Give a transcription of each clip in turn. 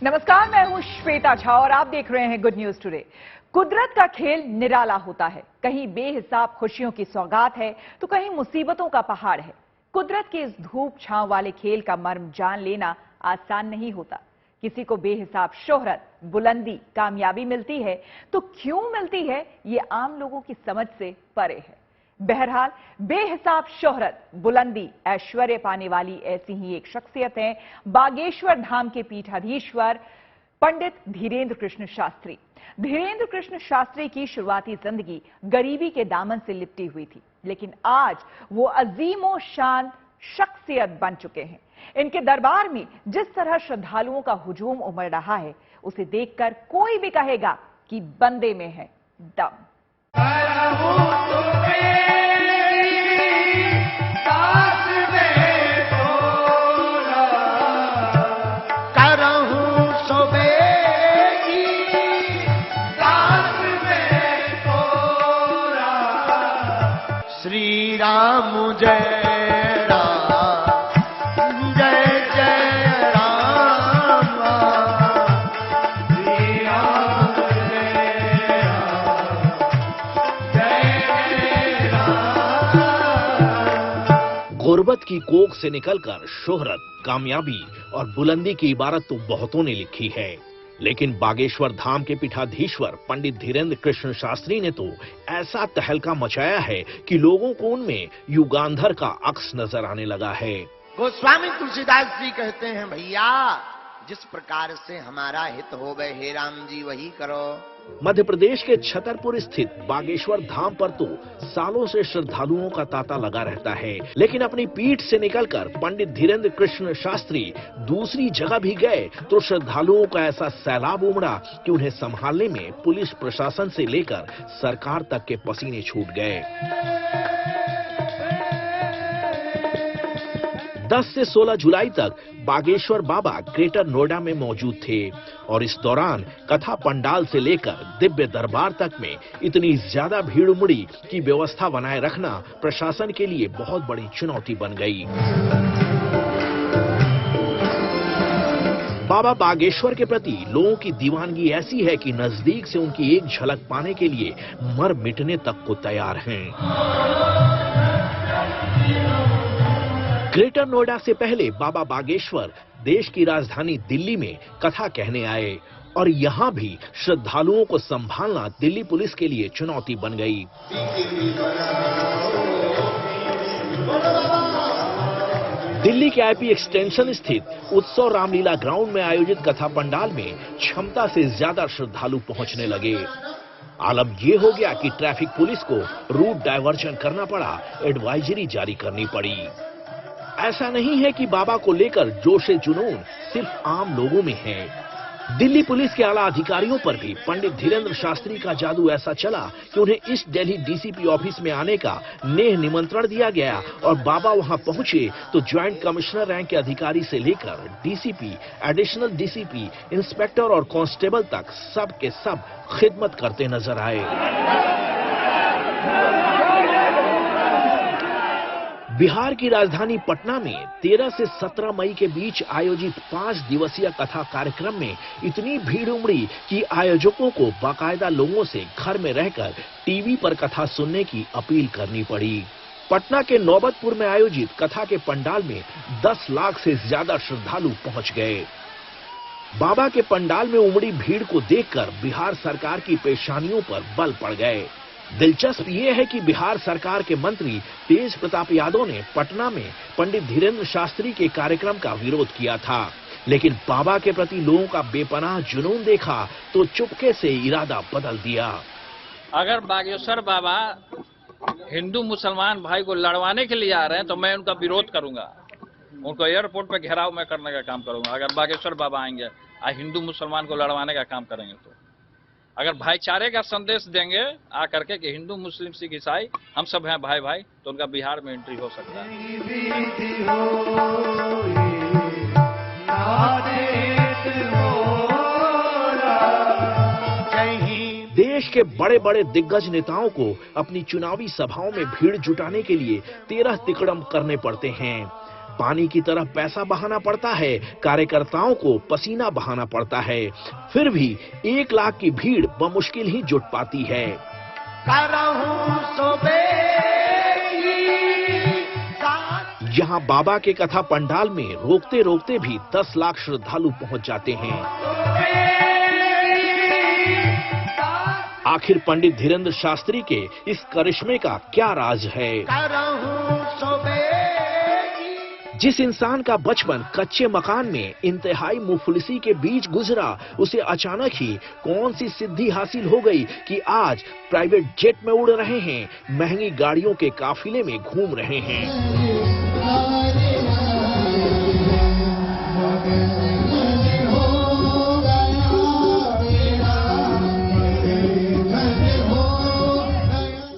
नमस्कार, मैं हूं श्वेता झा और आप देख रहे हैं गुड न्यूज टुडे। कुदरत का खेल निराला होता है। कहीं बेहिसाब खुशियों की सौगात है तो कहीं मुसीबतों का पहाड़ है। कुदरत के इस धूप छांव वाले खेल का मर्म जान लेना आसान नहीं होता। किसी को बेहिसाब शोहरत, बुलंदी, कामयाबी मिलती है तो क्यों मिलती है, ये आम लोगों की समझ से परे है। बहरहाल बेहिसाब शोहरत, बुलंदी, ऐश्वर्य पाने वाली ऐसी ही एक शख्सियत है बागेश्वर धाम के पीठाधीश्वर पंडित धीरेन्द्र कृष्ण शास्त्री। धीरेन्द्र कृष्ण शास्त्री की शुरुआती जिंदगी गरीबी के दामन से लिपटी हुई थी, लेकिन आज वो अजीमो शान शख्सियत बन चुके हैं। इनके दरबार में जिस तरह श्रद्धालुओं का हुजूम उमड़ रहा है, उसे देखकर कोई भी कहेगा कि बंदे में है दम। श्री राम जय राम, जय जय राम, श्री राम जय राम, जय राम। गुर्बत की कोख से निकलकर शोहरत, कामयाबी और बुलंदी की इबारत तो बहुतों ने लिखी है, लेकिन बागेश्वर धाम के पीठाधीश्वर पंडित धीरेन्द्र कृष्ण शास्त्री ने तो ऐसा तहलका मचाया है कि लोगों को उनमें युगांधर का अक्स नजर आने लगा है। गोस्वामी तुलसीदास जी कहते हैं, भैया जिस प्रकार से हमारा हित होवे हे राम जी वही करो। मध्य प्रदेश के छतरपुर स्थित बागेश्वर धाम पर तो सालों से श्रद्धालुओं का तांता लगा रहता है, लेकिन अपनी पीठ से निकलकर पंडित धीरेन्द्र कृष्ण शास्त्री दूसरी जगह भी गए तो श्रद्धालुओं का ऐसा सैलाब उमड़ा कि उन्हें संभालने में पुलिस प्रशासन से लेकर सरकार तक के पसीने छूट गए। 10 से 16 जुलाई तक बागेश्वर बाबा ग्रेटर नोएडा में मौजूद थे और इस दौरान कथा पंडाल से लेकर दिव्य दरबार तक में इतनी ज्यादा भीड़ उमड़ी कि व्यवस्था बनाए रखना प्रशासन के लिए बहुत बड़ी चुनौती बन गई। बाबा बागेश्वर के प्रति लोगों की दीवानगी ऐसी है कि नजदीक से उनकी एक झलक पाने के लिए मर मिटने तक को तैयार हैं। ग्रेटर नोएडा से पहले बाबा बागेश्वर देश की राजधानी दिल्ली में कथा कहने आए और यहाँ भी श्रद्धालुओं को संभालना दिल्ली पुलिस के लिए चुनौती बन गई। दिल्ली के आईपी एक्सटेंशन स्थित उत्सव रामलीला ग्राउंड में आयोजित कथा पंडाल में क्षमता से ज्यादा श्रद्धालु पहुंचने लगे। आलम ये हो गया कि ट्रैफिक पुलिस को रूट डायवर्जन करना पड़ा, एडवाइजरी जारी करनी पड़ी। ऐसा नहीं है कि बाबा को लेकर जोशे जुनून सिर्फ आम लोगों में है। दिल्ली पुलिस के आला अधिकारियों पर भी पंडित धीरेन्द्र शास्त्री का जादू ऐसा चला कि उन्हें ईस्ट दिल्ली डीसीपी ऑफिस में आने का नेह निमंत्रण दिया गया और बाबा वहां पहुंचे तो ज्वाइंट कमिश्नर रैंक के अधिकारी से लेकर डीसीपी, एडिशनल डीसीपी, इंस्पेक्टर और कांस्टेबल तक सब के सब खिदमत करते नजर आए। बिहार की राजधानी पटना में 13 से 17 मई के बीच आयोजित 5 दिवसीय कथा कार्यक्रम में इतनी भीड़ उमड़ी कि आयोजकों को बाकायदा लोगों से घर में रहकर टीवी पर कथा सुनने की अपील करनी पड़ी। पटना के नौबतपुर में आयोजित कथा के पंडाल में 10 लाख से ज्यादा श्रद्धालु पहुंच गए। बाबा के पंडाल में उमड़ी भीड़ को देखकर बिहार सरकार की पेशानियों पर बल पड़ गए। दिलचस्प ये है कि बिहार सरकार के मंत्री तेज प्रताप यादव ने पटना में पंडित धीरेन्द्र शास्त्री के कार्यक्रम का विरोध किया था, लेकिन बाबा के प्रति लोगों का बेपनाह जुनून देखा तो चुपके से इरादा बदल दिया। अगर बागेश्वर बाबा हिंदू मुसलमान भाई को लड़वाने के लिए आ रहे हैं तो मैं उनका विरोध करूंगा, उनको एयरपोर्ट पे घेराव मैं करने का काम करूंगा। अगर बागेश्वर बाबा आएंगे हिंदू मुसलमान को लड़वाने का काम करेंगे तो अगर भाईचारे का संदेश देंगे आकर के कि हिंदू मुस्लिम सिख ईसाई हम सब हैं भाई भाई, तो उनका बिहार में एंट्री हो सकता है। देश के बड़े बड़े दिग्गज नेताओं को अपनी चुनावी सभाओं में भीड़ जुटाने के लिए 13 तिकड़म करने पड़ते हैं। पानी की तरह पैसा बहाना पड़ता है, कार्यकर्ताओं को पसीना बहाना पड़ता है, फिर भी 1 लाख की भीड़ बमुश्किल ही जुट पाती है। यहाँ बाबा के कथा पंडाल में रोकते रोकते भी 10 लाख श्रद्धालु पहुंच जाते हैं। आखिर पंडित धीरेन्द्र शास्त्री के इस करिश्मे का क्या राज है? जिस इंसान का बचपन कच्चे मकान में इंतहाई मुफलिसी के बीच गुजरा, उसे अचानक ही कौन सी सिद्धि हासिल हो गई कि आज प्राइवेट जेट में उड़ रहे हैं, महंगी गाड़ियों के काफिले में घूम रहे हैं।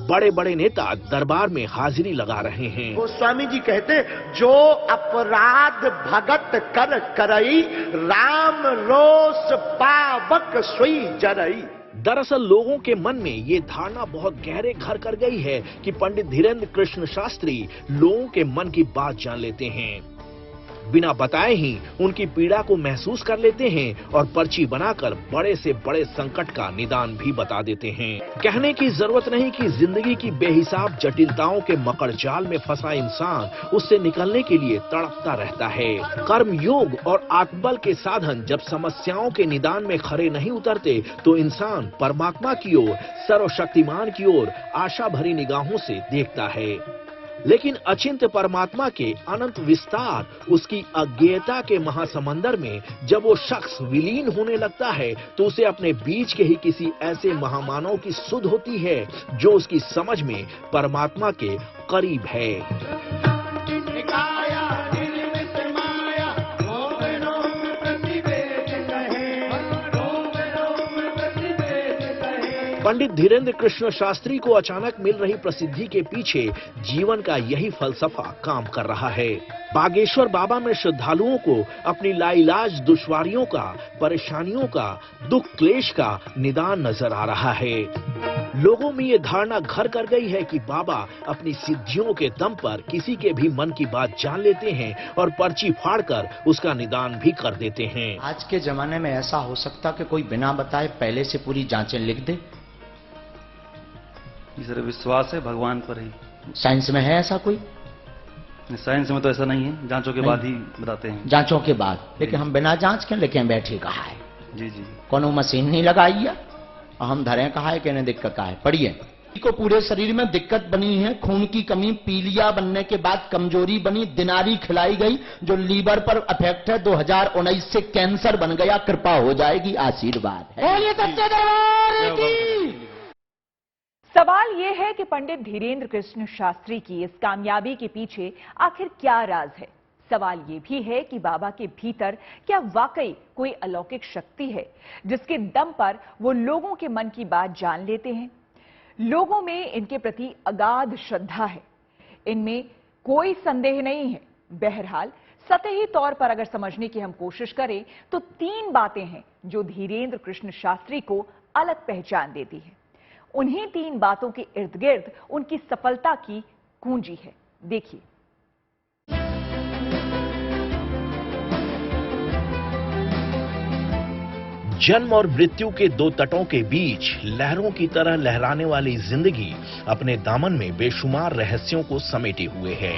बड़े बड़े नेता दरबार में हाजिरी लगा रहे हैं। गोस्वामी जी कहते, जो अपराध भगत कर करई, राम रोष पावक सोई जरई। दरअसल लोगों के मन में ये धारणा बहुत गहरे घर कर गई है कि पंडित धीरेन्द्र कृष्ण शास्त्री लोगों के मन की बात जान लेते हैं, बिना बताए ही उनकी पीड़ा को महसूस कर लेते हैं और पर्ची बनाकर बड़े से बड़े संकट का निदान भी बता देते हैं। कहने की जरूरत नहीं कि जिंदगी की बेहिसाब जटिलताओं के मकड़ जाल में फंसा इंसान उससे निकलने के लिए तड़पता रहता है। कर्म योग और आत्मबल के साधन जब समस्याओं के निदान में खरे नहीं उतरते तो इंसान परमात्मा की ओर, सर्वशक्तिमान की ओर आशा भरी निगाहों से देखता है। लेकिन अचिंत्य परमात्मा के अनंत विस्तार, उसकी अज्ञेयता के महासमंदर में जब वो शख्स विलीन होने लगता है तो उसे अपने बीच के ही किसी ऐसे महामानव की सुध होती है जो उसकी समझ में परमात्मा के करीब है। पंडित धीरेन्द्र कृष्ण शास्त्री को अचानक मिल रही प्रसिद्धि के पीछे जीवन का यही फलसफा काम कर रहा है। बागेश्वर बाबा में श्रद्धालुओं को अपनी लाइलाज दुश्वारियों का, परेशानियों का, दुख क्लेश का निदान नजर आ रहा है। लोगों में ये धारणा घर कर गई है कि बाबा अपनी सिद्धियों के दम पर किसी के भी मन की बात जान लेते हैं और पर्ची फाड़कर उसका निदान भी कर देते हैं। आज के जमाने में ऐसा हो सकता कि कोई बिना बताए पहले से पूरी जांचें लिख दे? सर विश्वास है भगवान पर ही। साइंस में है ऐसा कोई? साइंस में तो ऐसा नहीं है, जांचों के बाद ही बताते हैं। जांचों के बाद, लेकिन हम बिना जांच के लेके बैठे कहा है। जी जी, कोनो मशीन नहीं लगाई है, हम धरे कहा है कि दिक्कत है। पढ़िए, को पूरे शरीर में दिक्कत बनी है, खून की कमी, पीलिया बनने के बाद कमजोरी बनी, दिनारी खिलाई गई जो लीवर पर अफेक्ट है, 2019 से कैंसर बन गया, कृपा हो जाएगी, आशीर्वाद है। सवाल ये है कि पंडित धीरेन्द्र कृष्ण शास्त्री की इस कामयाबी के पीछे आखिर क्या राज है। सवाल ये भी है कि बाबा के भीतर क्या वाकई कोई अलौकिक शक्ति है जिसके दम पर वो लोगों के मन की बात जान लेते हैं। लोगों में इनके प्रति अगाध श्रद्धा है, इनमें कोई संदेह नहीं है। बहरहाल सतही तौर पर अगर समझने की हम कोशिश करें तो 3 बातें हैं जो धीरेन्द्र कृष्ण शास्त्री को अलग पहचान देती है। उन्हीं 3 बातों के इर्द गिर्द उनकी सफलता की कुंजी है। देखिए, जन्म और मृत्यु के 2 तटों के बीच लहरों की तरह लहराने वाली जिंदगी अपने दामन में बेशुमार रहस्यों को समेटे हुए है।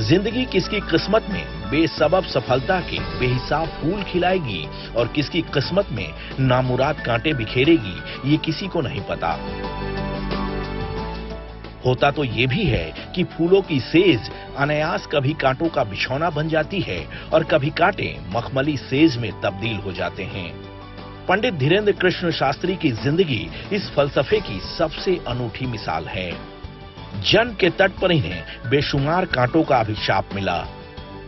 जिंदगी किसकी किस्मत में बेसबब सफलता के बेहिसाब फूल खिलाएगी और किसकी किस्मत में नामुराद कांटे बिखेरेगी, ये किसी को नहीं पता। होता तो ये भी है कि फूलों की सेज अनायास कभी कांटों का बिछौना बन जाती है और कभी कांटे मखमली सेज में तब्दील हो जाते हैं। पंडित धीरेन्द्र कृष्ण शास्त्री की जिंदगी इस फलसफे की सबसे अनूठी मिसाल है। जन्म के तट पर इन्हें बेशुमार कांटों का अभिशाप मिला,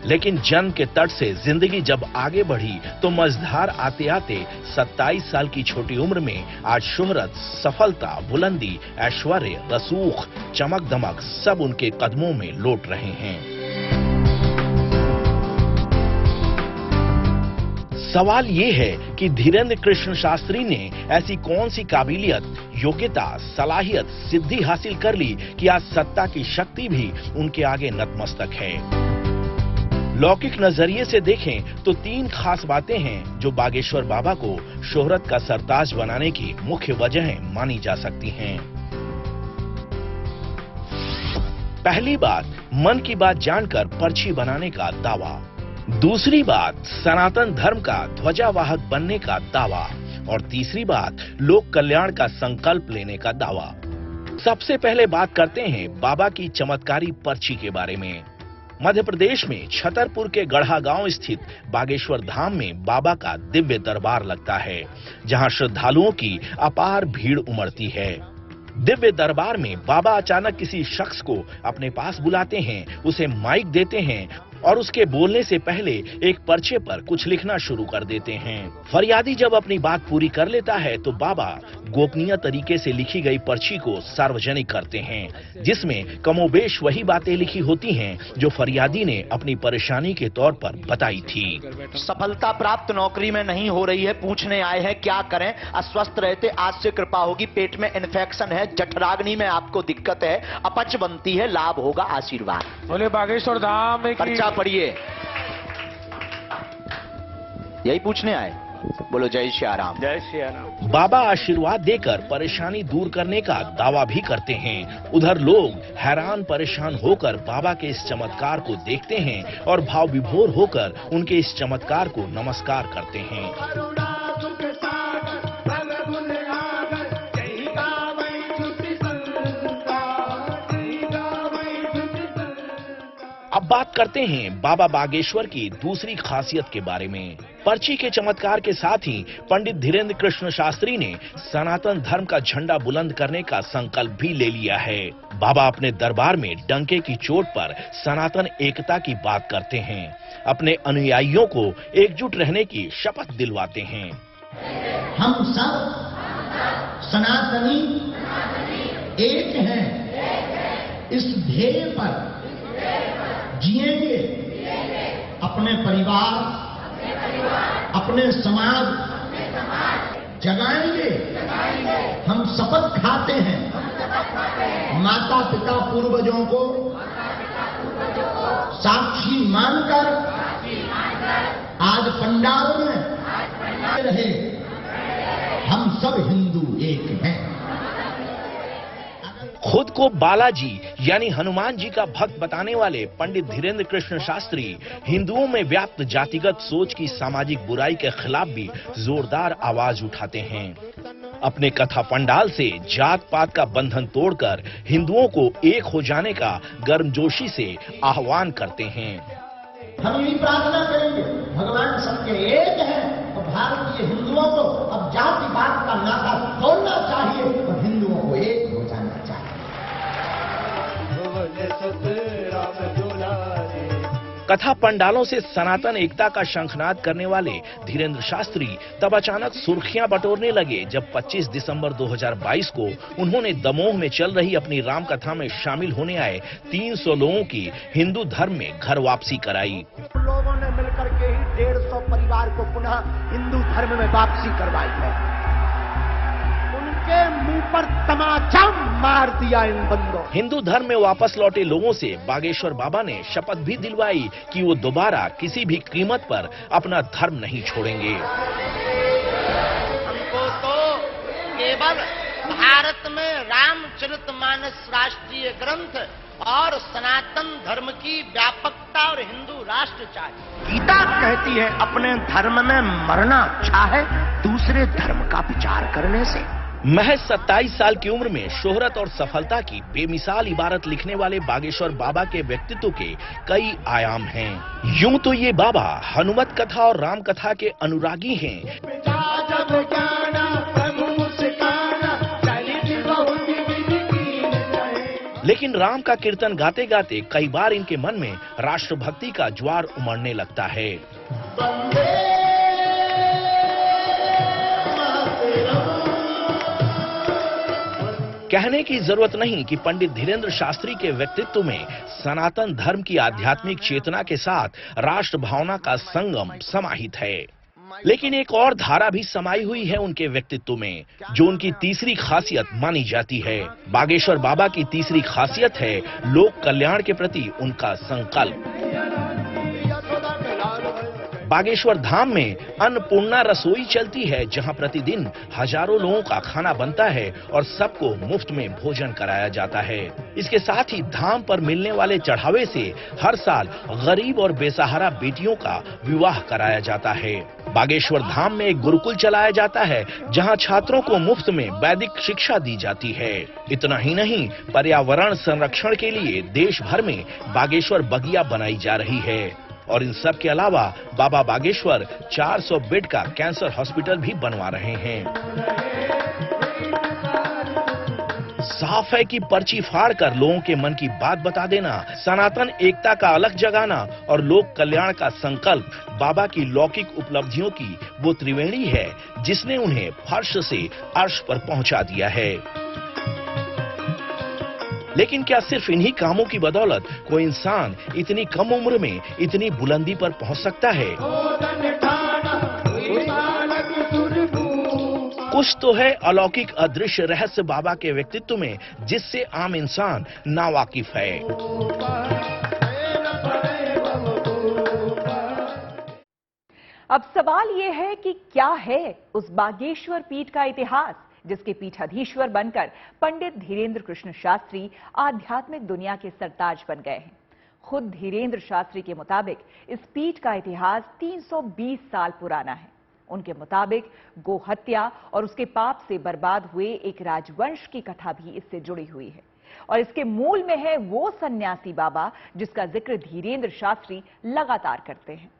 लेकिन जन्म के तट से जिंदगी जब आगे बढ़ी तो मझधार आते आते 27 साल की छोटी उम्र में आज शोहरत, सफलता, बुलंदी, ऐश्वर्य, रसूख, चमक दमक सब उनके कदमों में लौट रहे हैं। सवाल ये है कि धीरेन्द्र कृष्ण शास्त्री ने ऐसी कौन सी काबिलियत, योग्यता, सलाहियत, सिद्धि हासिल कर ली कि आज सत्ता की शक्ति भी उनके आगे नतमस्तक है। लौकिक नजरिए से देखें तो 3 खास बातें हैं जो बागेश्वर बाबा को शोहरत का सरताज बनाने की मुख्य वजहें मानी जा सकती हैं। पहली बात, मन की बात जानकर पर्ची बनाने का दावा। दूसरी बात, सनातन धर्म का ध्वजावाहक बनने का दावा। और तीसरी बात, लोक कल्याण का संकल्प लेने का दावा। सबसे पहले बात करते हैं बाबा की चमत्कारी पर्ची के बारे में। मध्य प्रदेश में छतरपुर के गढ़ा गांव स्थित बागेश्वर धाम में बाबा का दिव्य दरबार लगता है, जहां श्रद्धालुओं की अपार भीड़ उमड़ती है। दिव्य दरबार में बाबा अचानक किसी शख्स को अपने पास बुलाते हैं, उसे माइक देते हैं और उसके बोलने से पहले एक पर्चे पर कुछ लिखना शुरू कर देते हैं। फरियादी जब अपनी बात पूरी कर लेता है तो बाबा गोपनीय तरीके से लिखी गई पर्ची को सार्वजनिक करते हैं, जिसमें कमोबेश वही बातें लिखी होती हैं जो फरियादी ने अपनी परेशानी के तौर पर बताई थी। सफलता प्राप्त नौकरी में नहीं हो रही है, पूछने आए हैं क्या करें, अस्वस्थ रहते आज से कृपा होगी, पेट में इन्फेक्शन है, जठराग्नि में आपको दिक्कत है, अपच बनती है, लाभ होगा, आशीर्वाद। बोले बागेश्वर धाम में पर्चा पढ़िए, यही पूछने आए। बोलो जय श्री राम। जय श्री राम। बाबा आशीर्वाद देकर परेशानी दूर करने का दावा भी करते हैं। उधर लोग हैरान परेशान होकर बाबा के इस चमत्कार को देखते हैं और भाव विभोर होकर उनके इस चमत्कार को नमस्कार करते हैं। अब बात करते हैं बाबा बागेश्वर की दूसरी खासियत के बारे में। पर्ची के चमत्कार के साथ ही पंडित धीरेन्द्र कृष्ण शास्त्री ने सनातन धर्म का झंडा बुलंद करने का संकल्प भी ले लिया है। बाबा अपने दरबार में डंके की चोट पर सनातन एकता की बात करते हैं, अपने अनुयायियों को एकजुट रहने की शपथ दिलवाते हैं। हम सब सनातनी एक हैं, इस ध्येय पर जिएंगे, अपने परिवार, अपने समाज जगाएंगे। हम शपथ खाते हैं माता पिता पूर्वजों को साक्षी मानकर आज पंडाल में रहे, हम सब हिंदू एक हैं। खुद को बालाजी यानी हनुमान जी का भक्त बताने वाले पंडित धीरेन्द्र कृष्ण शास्त्री हिंदुओं में व्याप्त जातिगत सोच की सामाजिक बुराई के खिलाफ भी जोरदार आवाज उठाते हैं। अपने कथा पंडाल से जात पात का बंधन तोड़कर हिंदुओं को एक हो जाने का गर्मजोशी से आह्वान करते हैं। हम यही प्रार्थना करेंगे, भगवान सबके एक है और भारतीय हिंदुओं को अब जाति पात का नाता तोड़ना चाहिए और हिंदुओं को एक हो जाना चाहिए। कथा पंडालों से सनातन एकता का शंखनाद करने वाले धीरेन्द्र शास्त्री तब अचानक सुर्खियां बटोरने लगे जब 25 दिसंबर 2022 को उन्होंने दमोह में चल रही अपनी राम कथा में शामिल होने आए 300 लोगों की हिंदू धर्म में घर वापसी कराई। लोगों ने मिलकर के ही 150 परिवार को पुनः हिंदू धर्म में वापसी करवाई है। उनके मुंह पर तमाचा मार दिया इन बंदों। हिंदू धर्म में वापस लौटे लोगों से बागेश्वर बाबा ने शपथ भी दिलवाई कि वो दोबारा किसी भी कीमत पर अपना धर्म नहीं छोड़ेंगे। हमको तो केवल भारत में रामचरितमानस राष्ट्रीय ग्रंथ और सनातन धर्म की व्यापकता और हिंदू राष्ट्र चाहिए। गीता कहती है अपने धर्म में मरना अच्छा है दूसरे धर्म का विचार करने से। महज 27 साल की उम्र में शोहरत और सफलता की बेमिसाल इबारत लिखने वाले बागेश्वर बाबा के व्यक्तित्व के कई आयाम हैं। यूं तो ये बाबा हनुमत कथा और राम कथा के अनुरागी हैं, लेकिन राम का कीर्तन गाते गाते कई बार इनके मन में राष्ट्रभक्ति का ज्वार उमड़ने लगता है। कहने की जरूरत नहीं कि पंडित धीरेन्द्र शास्त्री के व्यक्तित्व में सनातन धर्म की आध्यात्मिक चेतना के साथ राष्ट्र भावना का संगम समाहित है। लेकिन एक और धारा भी समाई हुई है उनके व्यक्तित्व में, जो उनकी तीसरी खासियत मानी जाती है। बागेश्वर बाबा की तीसरी खासियत है लोक कल्याण के प्रति उनका संकल्प। बागेश्वर धाम में अन्नपूर्णा रसोई चलती है, जहां प्रतिदिन हजारों लोगों का खाना बनता है और सबको मुफ्त में भोजन कराया जाता है। इसके साथ ही धाम पर मिलने वाले चढ़ावे से हर साल गरीब और बेसहारा बेटियों का विवाह कराया जाता है। बागेश्वर धाम में एक गुरुकुल चलाया जाता है, जहां छात्रों को मुफ्त में वैदिक शिक्षा दी जाती है। इतना ही नहीं, पर्यावरण संरक्षण के लिए देश भर में बागेश्वर बगिया बनाई जा रही है। और इन सब के अलावा बाबा बागेश्वर 400 बेड का कैंसर हॉस्पिटल भी बनवा रहे हैं। साफ है कि पर्ची फाड़कर लोगों के मन की बात बता देना, सनातन एकता का अलग जगाना और लोक कल्याण का संकल्प बाबा की लौकिक उपलब्धियों की वो त्रिवेणी है, जिसने उन्हें फर्श से अर्श पर पहुंचा दिया है। लेकिन क्या सिर्फ इन्हीं कामों की बदौलत कोई इंसान इतनी कम उम्र में इतनी बुलंदी पर पहुंच सकता है? कुछ तो है अलौकिक अदृश्य रहस्य बाबा के व्यक्तित्व में, जिससे आम इंसान नावाकिफ है। अब सवाल ये है कि क्या है उस बागेश्वर पीठ का इतिहास, जिसके पीठाधीश्वर बनकर पंडित धीरेन्द्र कृष्ण शास्त्री आध्यात्मिक दुनिया के सरताज बन गए हैं। खुद धीरेन्द्र शास्त्री के मुताबिक इस पीठ का इतिहास 320 साल पुराना है। उनके मुताबिक गोहत्या और उसके पाप से बर्बाद हुए एक राजवंश की कथा भी इससे जुड़ी हुई है, और इसके मूल में है वो सन्यासी बाबा जिसका जिक्र धीरेन्द्र शास्त्री लगातार करते हैं।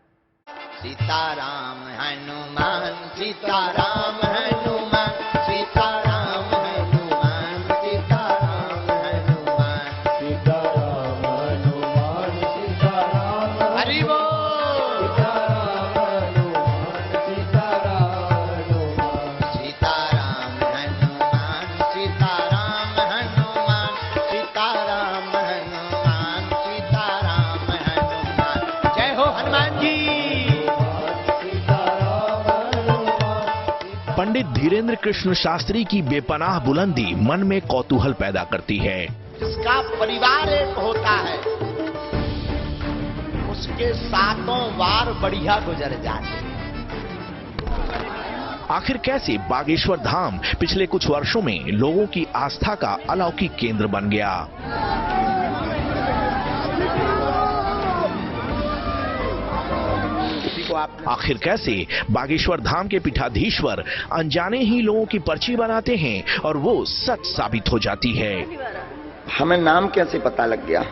सीताराम हनुमान, सीताराम हनुमान, सीताराम हनुमान, सीताराम हनुमान, सीताराम हनुमान, सीताराम हरि बोल, सीताराम हनुमान, सीताराम हनुमान, सीताराम हनुमान, सीताराम हनुमान, सीताराम हनुमान। जय हो हनुमान जी। पंडित धीरेन्द्र कृष्ण शास्त्री की बेपनाह बुलंदी मन में कौतूहल पैदा करती है। जिसका परिवार एक होता है, उसके सातों वार बढ़िया गुजर जाते हैं। आखिर कैसे बागेश्वर धाम पिछले कुछ वर्षों में लोगों की आस्था का अलौकिक केंद्र बन गया? आखिर कैसे बागेश्वर धाम के पीठाधीश्वर अनजाने ही लोगों की पर्ची बनाते हैं और वो सच साबित हो जाती है? हमें नाम कैसे पता लग गया?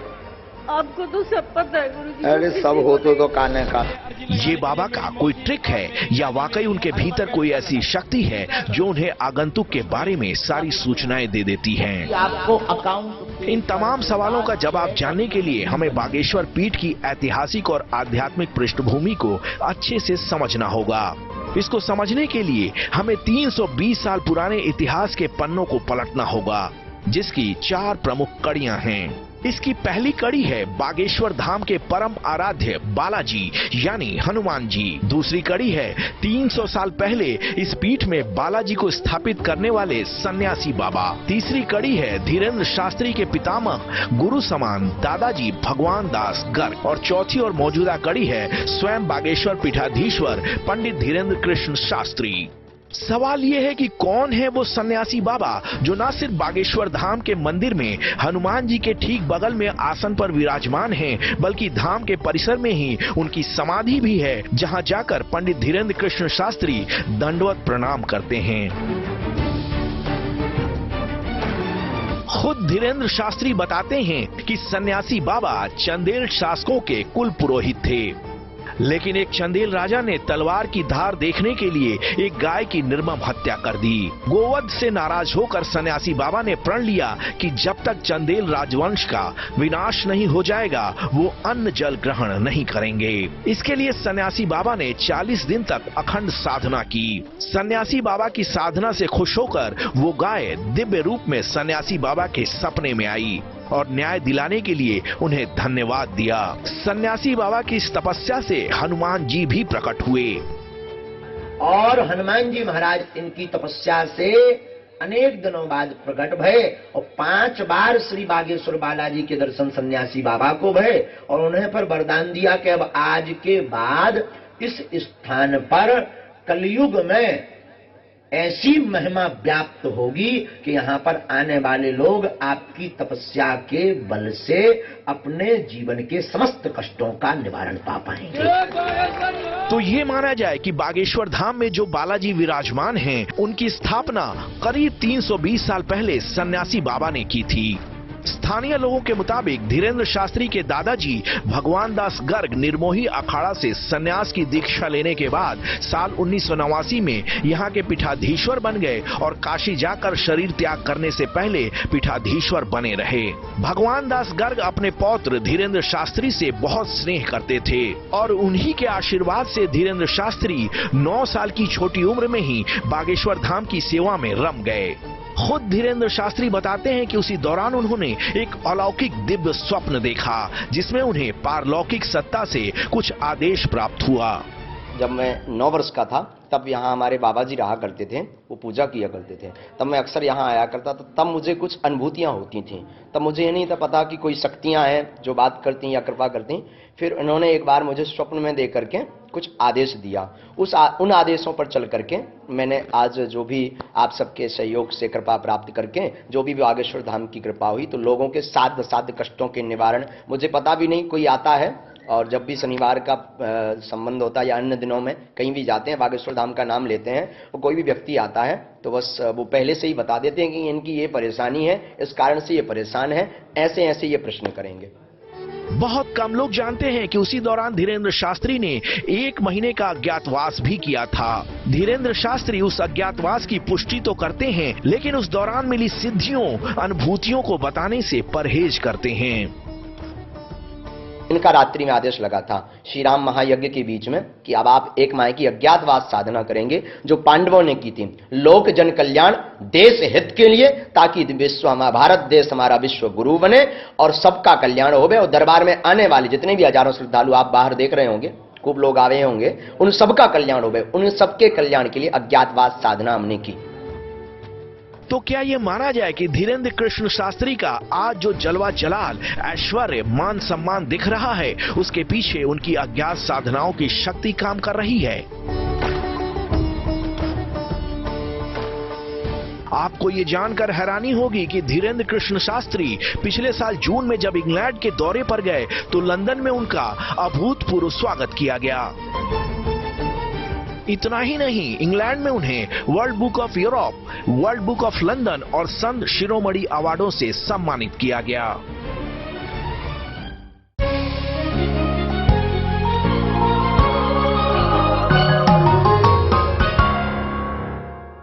आपको तो सब पता है गुरुजी। अरे सब हो तो काने का। ये बाबा का कोई ट्रिक है या वाकई उनके भीतर कोई ऐसी शक्ति है जो उन्हें आगंतुक के बारे में सारी सूचनाएं दे देती हैं? आपको अकाउंट। इन तमाम सवालों का जवाब जानने के लिए हमें बागेश्वर पीठ की ऐतिहासिक और आध्यात्मिक पृष्ठभूमि को अच्छे से समझना होगा। इसको समझने के लिए हमें 320 साल पुराने इतिहास के पन्नों को पलटना होगा, जिसकी 4 प्रमुख कड़ियां हैं। इसकी पहली कड़ी है बागेश्वर धाम के परम आराध्य बालाजी यानी हनुमान जी। दूसरी कड़ी है 300 साल पहले इस पीठ में बालाजी को स्थापित करने वाले सन्यासी बाबा। तीसरी कड़ी है धीरेन्द्र शास्त्री के पितामह गुरु समान दादाजी भगवान दास गर्ग। और चौथी और मौजूदा कड़ी है स्वयं बागेश्वर पीठाधीश्वर पंडित धीरेन्द्र कृष्ण शास्त्री। सवाल ये है कि कौन है वो सन्यासी बाबा जो न सिर्फ बागेश्वर धाम के मंदिर में हनुमान जी के ठीक बगल में आसन पर विराजमान हैं, बल्कि धाम के परिसर में ही उनकी समाधि भी है, जहां जाकर पंडित धीरेन्द्र कृष्ण शास्त्री दंडवत प्रणाम करते हैं। खुद धीरेन्द्र शास्त्री बताते हैं कि सन्यासी बाबा चंदेल शासकों के कुल पुरोहित थे, लेकिन एक चंदेल राजा ने तलवार की धार देखने के लिए एक गाय की निर्मम हत्या कर दी। गोवध से नाराज होकर सन्यासी बाबा ने प्रण लिया कि जब तक चंदेल राजवंश का विनाश नहीं हो जाएगा वो अन्न जल ग्रहण नहीं करेंगे। इसके लिए सन्यासी बाबा ने 40 दिन तक अखंड साधना की। सन्यासी बाबा की साधना से खुश होकर वो गाय दिव्य रूप में सन्यासी बाबा के सपने में आई और न्याय दिलाने के लिए उन्हें धन्यवाद दिया। सन्यासी बाबा की इस तपस्या से हनुमान जी भी प्रकट हुए। और हनुमान जी महाराज इनकी तपस्या से अनेक दिनों बाद प्रकट भये और 5 बार श्री बागेश्वर बालाजी के दर्शन सन्यासी बाबा को भये और उन्हें पर वरदान दिया कि अब आज के बाद इस स्थान पर कलयुग में ऐसी महिमा व्याप्त होगी कि यहाँ पर आने वाले लोग आपकी तपस्या के बल से अपने जीवन के समस्त कष्टों का निवारण पा पाएंगे। तो ये माना जाए कि बागेश्वर धाम में जो बालाजी विराजमान हैं, उनकी स्थापना करीब 320 साल पहले सन्यासी बाबा ने की थी। स्थानीय लोगों के मुताबिक धीरेन्द्र शास्त्री के दादाजी भगवान दास गर्ग निर्मोही अखाड़ा से सन्यास की दीक्षा लेने के बाद साल 1989 में यहाँ के पीठाधीश्वर बन गए और काशी जाकर शरीर त्याग करने से पहले पीठाधीश्वर बने रहे। भगवान दास गर्ग अपने पौत्र धीरेन्द्र शास्त्री से बहुत स्नेह करते थे और उन्हीं के आशीर्वाद से धीरेन्द्र शास्त्री 9 साल की छोटी उम्र में ही बागेश्वर धाम की सेवा में रम गए। खुद धीरेन्द्र शास्त्री बताते हैं कि उसी दौरान उन्होंने एक अलौकिक दिव्य स्वप्न देखा जिसमें उन्हें पारलौकिक सत्ता से कुछ आदेश प्राप्त हुआ। जब मैं 9 वर्ष का था तब यहाँ हमारे बाबा जी रहा करते थे, वो पूजा किया करते थे। तब मैं अक्सर यहाँ आया करता था। तब मुझे कुछ अनुभूतियाँ होती थीं। तब मुझे ये नहीं था पता कि कोई शक्तियाँ हैं जो बात करती या कृपा करती। फिर उन्होंने एक बार मुझे स्वप्न में देख करके कुछ आदेश दिया। उन आदेशों पर चल करके मैंने आज जो भी आप सबके सहयोग से कृपा प्राप्त करके जो भी बागेश्वर धाम की कृपा हुई, तो लोगों के साध्य कष्टों के निवारण, मुझे पता भी नहीं कोई आता है और जब भी शनिवार का संबंध होता है या अन्य दिनों में कहीं भी जाते हैं, बागेश्वर धाम का नाम लेते हैं, और कोई भी व्यक्ति आता है तो बस वो पहले से ही बता देते हैं कि इनकी ये परेशानी है, इस कारण से ये परेशान है, ऐसे ऐसे ये प्रश्न करेंगे। बहुत कम लोग जानते हैं कि उसी दौरान धीरेन्द्र शास्त्री ने 1 महीने का अज्ञातवास भी किया था। धीरेन्द्र शास्त्री उस अज्ञातवास की पुष्टि तो करते हैं, लेकिन उस दौरान मिली सिद्धियों, अनुभूतियों को बताने से परहेज करते हैं। इनका रात्रि में आदेश लगा था श्री राम महायज्ञ के बीच में कि अब आप 1 माह की अज्ञातवास साधना करेंगे जो पांडवों ने की थी, लोक जन कल्याण, देश हित के लिए, ताकि विश्व हमारा भारत देश हमारा विश्व गुरु बने और सबका कल्याण हो। और दरबार में आने वाले जितने भी हजारों श्रद्धालु आप बाहर देख रहे होंगे, खूब लोग आए होंगे, उन सबका कल्याण हो। उन सबके कल्याण के लिए अज्ञातवास साधना हमने की। तो क्या ये माना जाए कि धीरेन्द्र कृष्ण शास्त्री का आज जो जलवा जलाल, ऐश्वर्य, मान सम्मान दिख रहा है, उसके पीछे उनकी अज्ञात साधनाओं की शक्ति काम कर रही है? आपको ये जानकर हैरानी होगी कि धीरेन्द्र कृष्ण शास्त्री पिछले साल जून में जब इंग्लैंड के दौरे पर गए तो लंदन में उनका अभूतपूर्व स्वागत किया गया। इतना ही नहीं, इंग्लैंड में उन्हें world book of Europe, world book of London और संत शिरोमणि अवार्डों से सम्मानित किया गया।